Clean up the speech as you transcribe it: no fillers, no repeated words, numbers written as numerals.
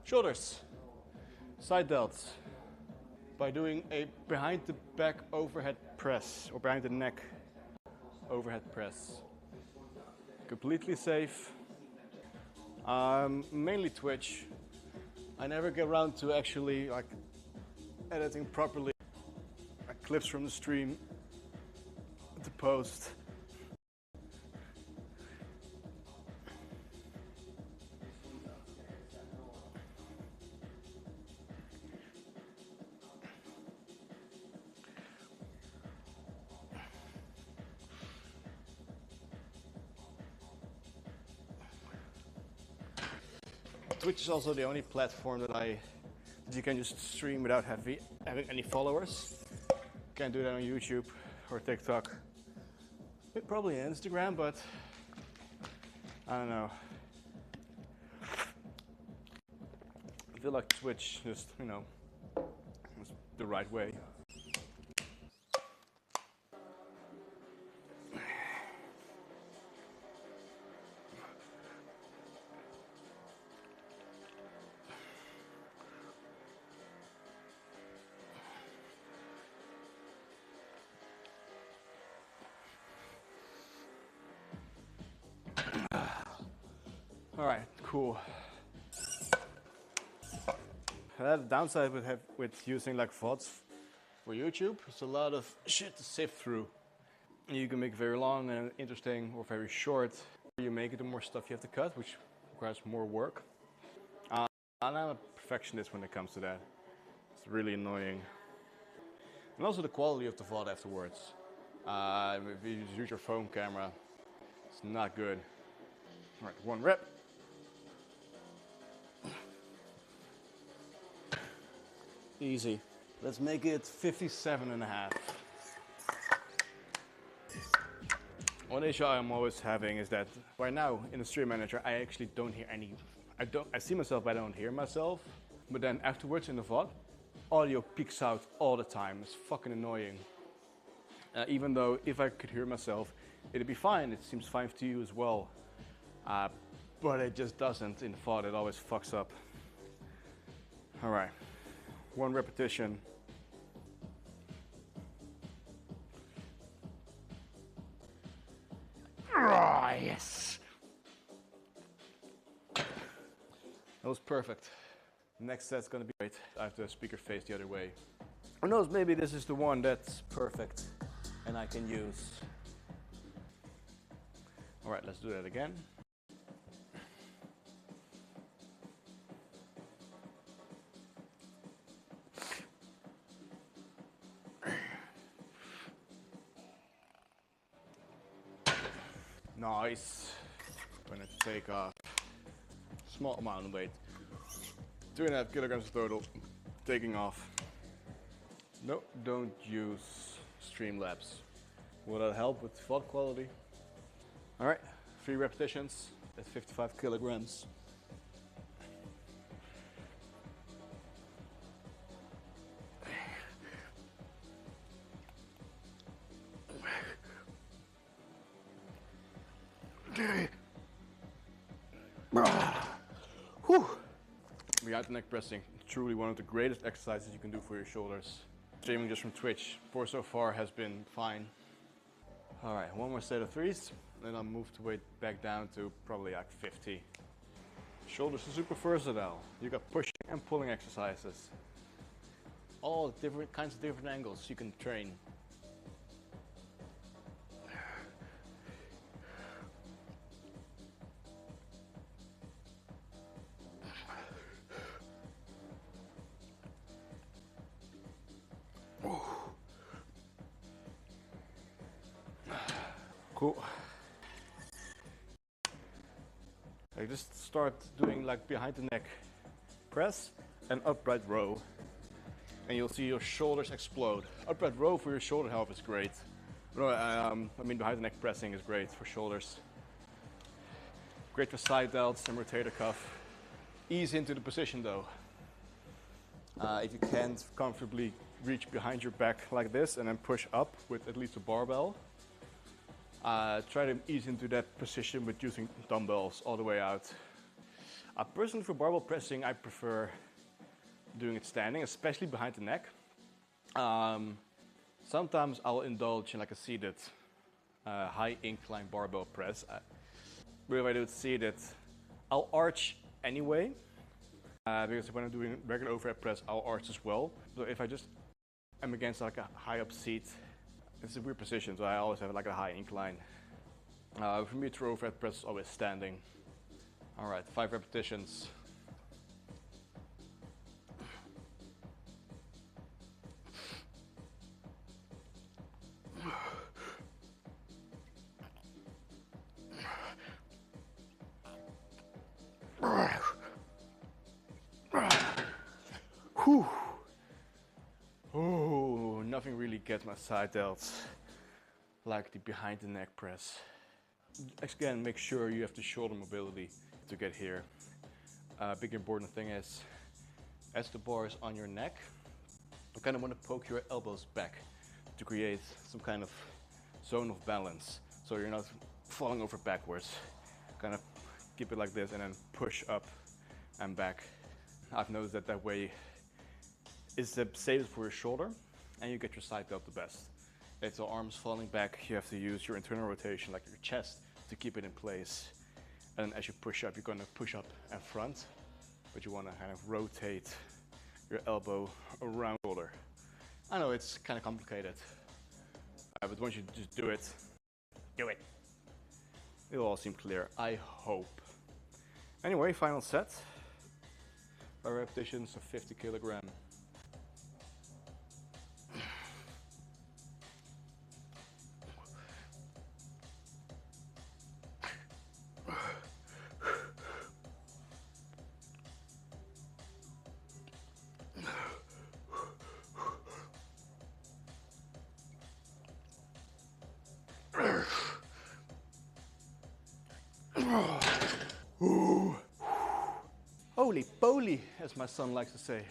Shoulders, side delts, by doing a behind the back overhead press or behind the neck overhead press. Completely safe. Mainly twitch. I never get around to actually like editing properly. Clips from the stream to post. Twitch is also the only platform that you can just stream without having any followers. Can't do that on YouTube or TikTok. Probably Instagram, but I don't know. I feel like Twitch just, you know, is the right way. All right, cool. The downside with using like VODs for YouTube, it's a lot of shit to sift through. You can make it very long and interesting, or very short. You make it, the more stuff you have to cut, which requires more work. And I'm a perfectionist when it comes to that. It's really annoying. And also the quality of the VOD afterwards. If you use your phone camera, it's not good. All right, one rep. Easy. Let's make it 57.5. One issue I'm always having is that right now in the Stream Manager I actually don't hear any. I see myself but I don't hear myself. But then afterwards in the VOD, audio peaks out all the time. It's fucking annoying. Even though if I could hear myself, it'd be fine. It seems fine to you as well. But it just doesn't in the VOD. It always fucks up. All right. One repetition. Oh, yes. That was perfect. Next set's gonna be great. I have the speaker face the other way. Who knows, maybe this is the one that's perfect and I can use. All right, let's do that again. Nice. I'm going to take a small amount of weight. 2.5 kilograms total. Taking off. No, don't use Streamlabs. Will that help with VOD quality? All right, 3 repetitions at 55 kilograms. Whew. Behind the neck pressing, truly one of the greatest exercises you can do for your shoulders. Streaming just from Twitch for so far has been fine. All right, one more set of 3s, then I'll move the weight back down to probably like 50. Shoulders are super versatile. You got pushing and pulling exercises. All different kinds of different angles you can train. Cool. I just start doing like behind the neck press and upright row. And you'll see your shoulders explode. Upright row for your shoulder health is great. No, I mean behind the neck pressing is great for shoulders. Great for side delts and rotator cuff. Ease into the position though. If you can't comfortably reach behind your back like this and then push up with at least a barbell, try to ease into that position with using dumbbells all the way out. Personally, for barbell pressing, I prefer doing it standing, especially behind the neck. Sometimes I'll indulge in like a seated high incline barbell press. But if I do it seated, I'll arch anyway, because when I'm doing regular overhead press, I'll arch as well. So if I just am against like a high up seat, it's a weird position, so I always have like a high incline. For me, true overhead press is always standing. All right, 5 repetitions. Whew. Oh, nothing really gets my side delts like the behind the neck press. Again, make sure you have the shoulder mobility to get here. Big important thing is, as the bar is on your neck, you kind of want to poke your elbows back to create some kind of zone of balance, so you're not falling over backwards. Kind of keep it like this and then push up and back. I've noticed that that way is the safest for your shoulder and you get your side delt the best. If the arm's falling back, you have to use your internal rotation, like your chest, to keep it in place. And as you push up, you're going to push up and front, but you want to kind of rotate your elbow around the shoulder. I know it's kind of complicated, but once you just do it, it'll all seem clear, I hope. Anyway, final set. 5 repetitions of 50 kilogram. Holy poly, as my son likes to say.